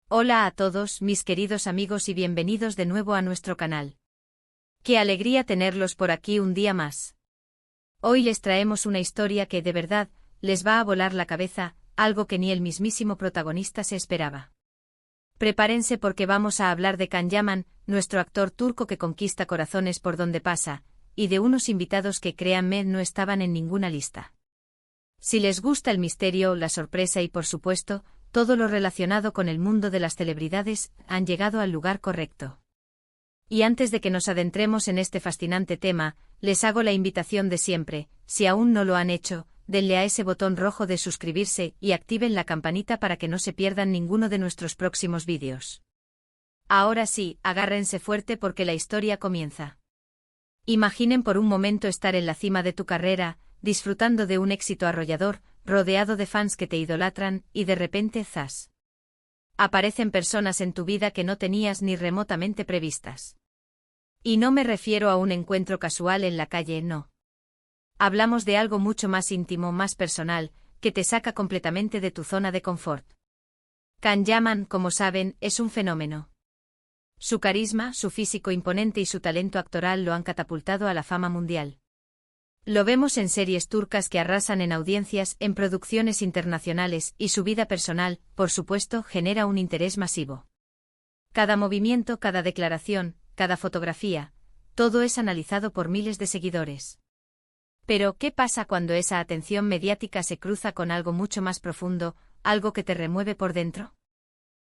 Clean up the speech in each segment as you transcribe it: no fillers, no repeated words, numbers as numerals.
Hola a todos, mis queridos amigos, y bienvenidos de nuevo a nuestro canal. Qué alegría tenerlos por aquí un día más. Hoy les traemos una historia que de verdad les va a volar la cabeza, algo que ni el mismísimo protagonista se esperaba. Prepárense porque vamos a hablar de Can Yaman, nuestro actor turco que conquista corazones por donde pasa, y de unos invitados que, créanme, no estaban en ninguna lista. Si les gusta el misterio, la sorpresa y, por supuesto, todo lo relacionado con el mundo de las celebridades, han llegado al lugar correcto. Y antes de que nos adentremos en este fascinante tema, les hago la invitación de siempre: si aún no lo han hecho, denle a ese botón rojo de suscribirse y activen la campanita para que no se pierdan ninguno de nuestros próximos vídeos. Ahora sí, agárrense fuerte porque la historia comienza. Imaginen por un momento estar en la cima de tu carrera, disfrutando de un éxito arrollador, rodeado de fans que te idolatran, y de repente, ¡zas!, aparecen personas en tu vida que no tenías ni remotamente previstas. Y no me refiero a un encuentro casual en la calle, no. Hablamos de algo mucho más íntimo, más personal, que te saca completamente de tu zona de confort. Can Yaman, como saben, es un fenómeno. Su carisma, su físico imponente y su talento actoral lo han catapultado a la fama mundial. Lo vemos en series turcas que arrasan en audiencias, en producciones internacionales, y su vida personal, por supuesto, genera un interés masivo. Cada movimiento, cada declaración, cada fotografía, todo es analizado por miles de seguidores. Pero, ¿qué pasa cuando esa atención mediática se cruza con algo mucho más profundo, algo que te remueve por dentro?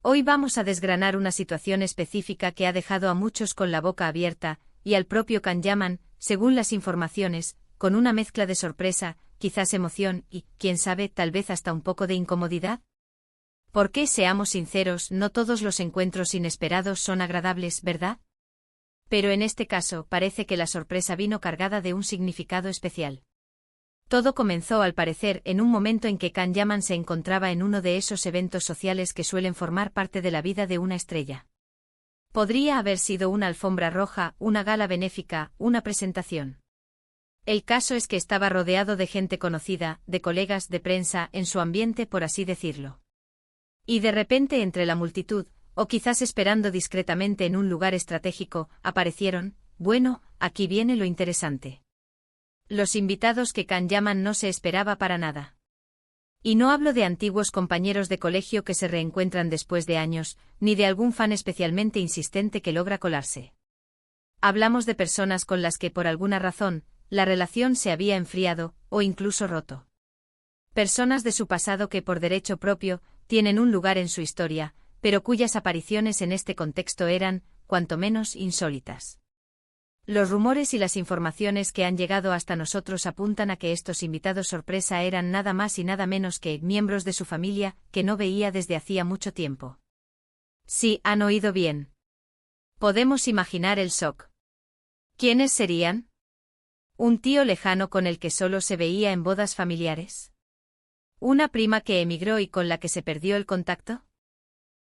Hoy vamos a desgranar una situación específica que ha dejado a muchos con la boca abierta, y al propio Can Yaman, según las informaciones, con una mezcla de sorpresa, quizás emoción y, quién sabe, tal vez hasta un poco de incomodidad. Porque, seamos sinceros, no todos los encuentros inesperados son agradables, ¿verdad? Pero en este caso, parece que la sorpresa vino cargada de un significado especial. Todo comenzó, al parecer, en un momento en que Can Yaman se encontraba en uno de esos eventos sociales que suelen formar parte de la vida de una estrella. Podría haber sido una alfombra roja, una gala benéfica, una presentación. El caso es que estaba rodeado de gente conocida, de colegas, de prensa, en su ambiente, por así decirlo. Y de repente, entre la multitud, o quizás esperando discretamente en un lugar estratégico, aparecieron, bueno, aquí viene lo interesante. Los invitados que Can Yaman no se esperaba para nada. Y no hablo de antiguos compañeros de colegio que se reencuentran después de años, ni de algún fan especialmente insistente que logra colarse. Hablamos de personas con las que, por alguna razón, la relación se había enfriado, o incluso roto. Personas de su pasado que, por derecho propio, tienen un lugar en su historia, pero cuyas apariciones en este contexto eran, cuanto menos, insólitas. Los rumores y las informaciones que han llegado hasta nosotros apuntan a que estos invitados sorpresa eran nada más y nada menos que miembros de su familia, que no veía desde hacía mucho tiempo. Sí, han oído bien. Podemos imaginar el shock. ¿Quiénes serían? ¿Un tío lejano con el que solo se veía en bodas familiares? ¿Una prima que emigró y con la que se perdió el contacto?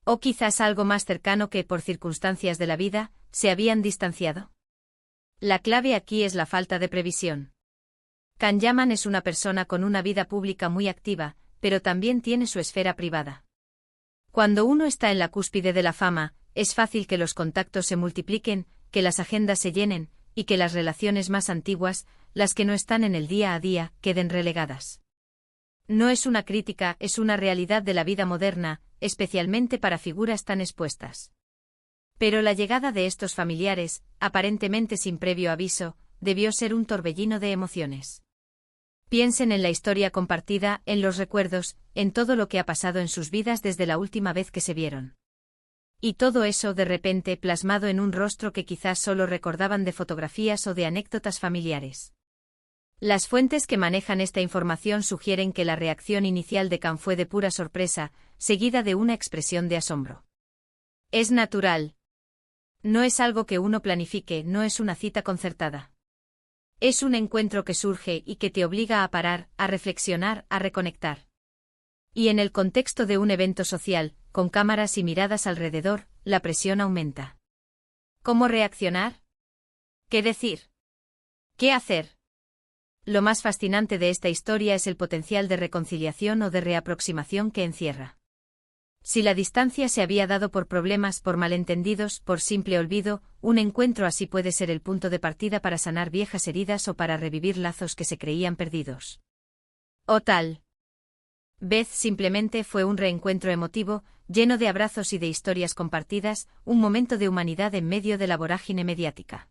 ¿O quizás algo más cercano que, por circunstancias de la vida, se habían distanciado? La clave aquí es la falta de previsión. Can Yaman es una persona con una vida pública muy activa, pero también tiene su esfera privada. Cuando uno está en la cúspide de la fama, es fácil que los contactos se multipliquen, que las agendas se llenen, y que las relaciones más antiguas, las que no están en el día a día, queden relegadas. No es una crítica, es una realidad de la vida moderna, especialmente para figuras tan expuestas. Pero la llegada de estos familiares, aparentemente sin previo aviso, debió ser un torbellino de emociones. Piensen en la historia compartida, en los recuerdos, en todo lo que ha pasado en sus vidas desde la última vez que se vieron. Y todo eso, de repente, plasmado en un rostro que quizás solo recordaban de fotografías o de anécdotas familiares. Las fuentes que manejan esta información sugieren que la reacción inicial de Can fue de pura sorpresa, seguida de una expresión de asombro. Es natural. No es algo que uno planifique, no es una cita concertada. Es un encuentro que surge y que te obliga a parar, a reflexionar, a reconectar. Y en el contexto de un evento social, con cámaras y miradas alrededor, la presión aumenta. ¿Cómo reaccionar? ¿Qué decir? ¿Qué hacer? Lo más fascinante de esta historia es el potencial de reconciliación o de reaproximación que encierra. Si la distancia se había dado por problemas, por malentendidos, por simple olvido, un encuentro así puede ser el punto de partida para sanar viejas heridas o para revivir lazos que se creían perdidos. O tal vez simplemente fue un reencuentro emotivo, lleno de abrazos y de historias compartidas, un momento de humanidad en medio de la vorágine mediática.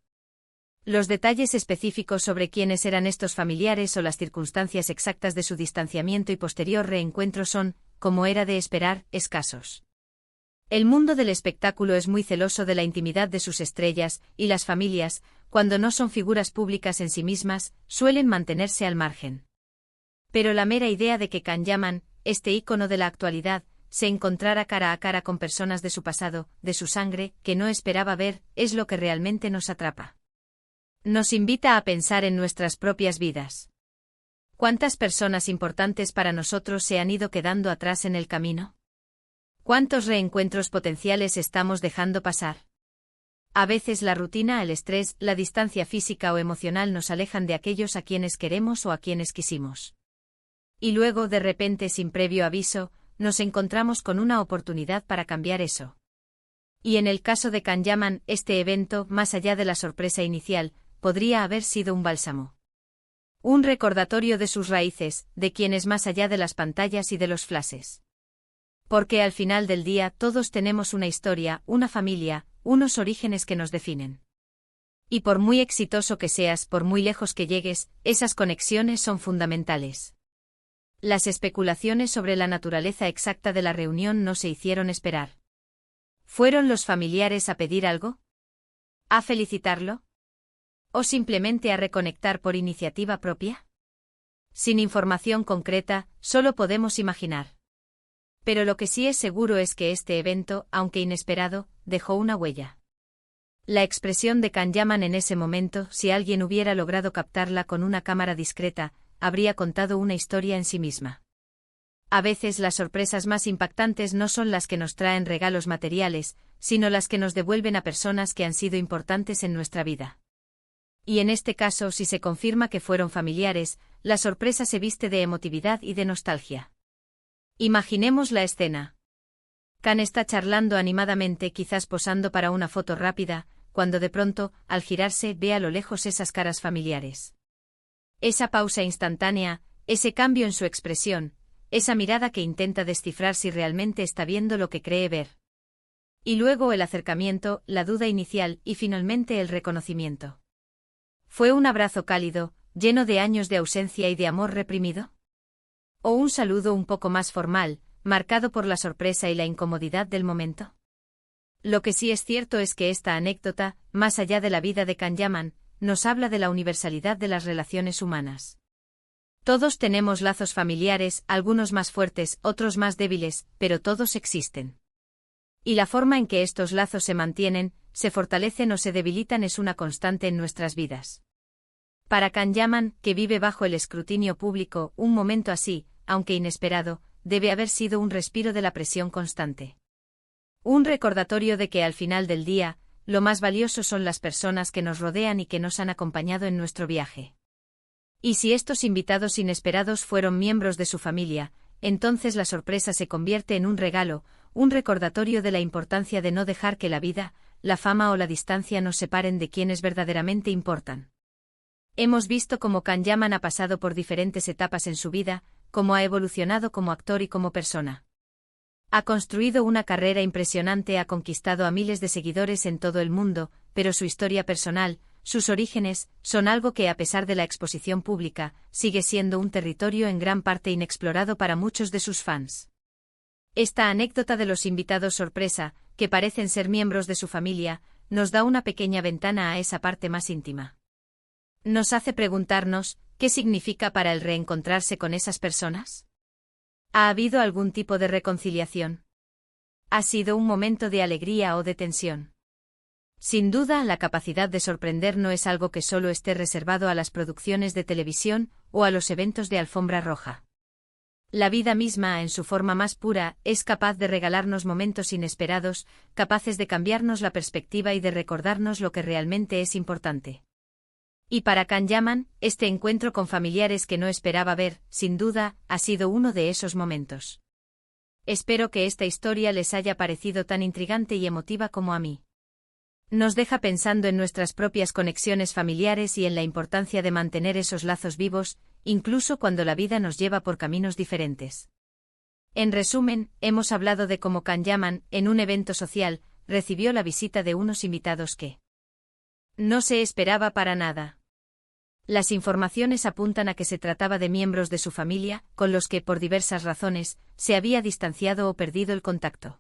Los detalles específicos sobre quiénes eran estos familiares o las circunstancias exactas de su distanciamiento y posterior reencuentro son, como era de esperar, escasos. El mundo del espectáculo es muy celoso de la intimidad de sus estrellas, y las familias, cuando no son figuras públicas en sí mismas, suelen mantenerse al margen. Pero la mera idea de que Can Yaman, este ícono de la actualidad, se encontrara cara a cara con personas de su pasado, de su sangre, que no esperaba ver, es lo que realmente nos atrapa. Nos invita a pensar en nuestras propias vidas. ¿Cuántas personas importantes para nosotros se han ido quedando atrás en el camino? ¿Cuántos reencuentros potenciales estamos dejando pasar? A veces la rutina, el estrés, la distancia física o emocional nos alejan de aquellos a quienes queremos o a quienes quisimos. Y luego, de repente, sin previo aviso, nos encontramos con una oportunidad para cambiar eso. Y en el caso de Can Yaman, este evento, más allá de la sorpresa inicial, podría haber sido un bálsamo. Un recordatorio de sus raíces, de quienes más allá de las pantallas y de los flashes. Porque al final del día todos tenemos una historia, una familia, unos orígenes que nos definen. Y por muy exitoso que seas, por muy lejos que llegues, esas conexiones son fundamentales. Las especulaciones sobre la naturaleza exacta de la reunión no se hicieron esperar. ¿Fueron los familiares a pedir algo? ¿A felicitarlo? ¿O simplemente a reconectar por iniciativa propia? Sin información concreta, solo podemos imaginar. Pero lo que sí es seguro es que este evento, aunque inesperado, dejó una huella. La expresión de Can Yaman en ese momento, si alguien hubiera logrado captarla con una cámara discreta, habría contado una historia en sí misma. A veces las sorpresas más impactantes no son las que nos traen regalos materiales, sino las que nos devuelven a personas que han sido importantes en nuestra vida. Y en este caso, si se confirma que fueron familiares, la sorpresa se viste de emotividad y de nostalgia. Imaginemos la escena. Can está charlando animadamente, quizás posando para una foto rápida, cuando de pronto, al girarse, ve a lo lejos esas caras familiares. Esa pausa instantánea, ese cambio en su expresión, esa mirada que intenta descifrar si realmente está viendo lo que cree ver. Y luego el acercamiento, la duda inicial y finalmente el reconocimiento. ¿Fue un abrazo cálido, lleno de años de ausencia y de amor reprimido? ¿O un saludo un poco más formal, marcado por la sorpresa y la incomodidad del momento? Lo que sí es cierto es que esta anécdota, más allá de la vida de Can Yaman, nos habla de la universalidad de las relaciones humanas. Todos tenemos lazos familiares, algunos más fuertes, otros más débiles, pero todos existen. Y la forma en que estos lazos se mantienen, se fortalecen o se debilitan es una constante en nuestras vidas. Para Can Yaman, que vive bajo el escrutinio público, un momento así, aunque inesperado, debe haber sido un respiro de la presión constante. Un recordatorio de que al final del día, lo más valioso son las personas que nos rodean y que nos han acompañado en nuestro viaje. Y si estos invitados inesperados fueron miembros de su familia, entonces la sorpresa se convierte en un regalo, un recordatorio de la importancia de no dejar que la vida, la fama o la distancia nos separen de quienes verdaderamente importan. Hemos visto cómo Can Yaman ha pasado por diferentes etapas en su vida, cómo ha evolucionado como actor y como persona. Ha construido una carrera impresionante, ha conquistado a miles de seguidores en todo el mundo, pero su historia personal, sus orígenes, son algo que a pesar de la exposición pública, sigue siendo un territorio en gran parte inexplorado para muchos de sus fans. Esta anécdota de los invitados sorpresa, que parecen ser miembros de su familia, nos da una pequeña ventana a esa parte más íntima. Nos hace preguntarnos, ¿qué significa para él reencontrarse con esas personas? ¿Ha habido algún tipo de reconciliación? ¿Ha sido un momento de alegría o de tensión? Sin duda, la capacidad de sorprender no es algo que solo esté reservado a las producciones de televisión o a los eventos de alfombra roja. La vida misma, en su forma más pura, es capaz de regalarnos momentos inesperados, capaces de cambiarnos la perspectiva y de recordarnos lo que realmente es importante. Y para Can Yaman, este encuentro con familiares que no esperaba ver, sin duda, ha sido uno de esos momentos. Espero que esta historia les haya parecido tan intrigante y emotiva como a mí. Nos deja pensando en nuestras propias conexiones familiares y en la importancia de mantener esos lazos vivos, incluso cuando la vida nos lleva por caminos diferentes. En resumen, hemos hablado de cómo Can Yaman, en un evento social, recibió la visita de unos invitados que no se esperaba para nada. Las informaciones apuntan a que se trataba de miembros de su familia, con los que, por diversas razones, se había distanciado o perdido el contacto.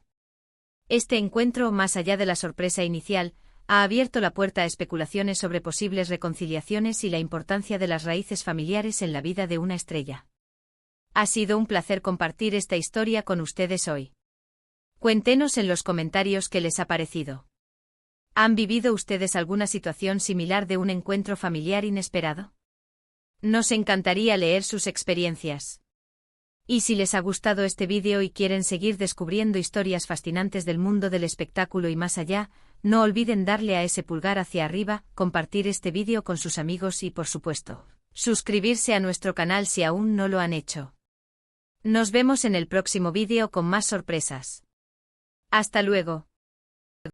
Este encuentro, más allá de la sorpresa inicial, ha abierto la puerta a especulaciones sobre posibles reconciliaciones y la importancia de las raíces familiares en la vida de una estrella. Ha sido un placer compartir esta historia con ustedes hoy. Cuéntenos en los comentarios qué les ha parecido. ¿Han vivido ustedes alguna situación similar de un encuentro familiar inesperado? Nos encantaría leer sus experiencias. Y si les ha gustado este vídeo y quieren seguir descubriendo historias fascinantes del mundo del espectáculo y más allá, no olviden darle a ese pulgar hacia arriba, compartir este vídeo con sus amigos y, por supuesto, suscribirse a nuestro canal si aún no lo han hecho. Nos vemos en el próximo vídeo con más sorpresas. Hasta luego.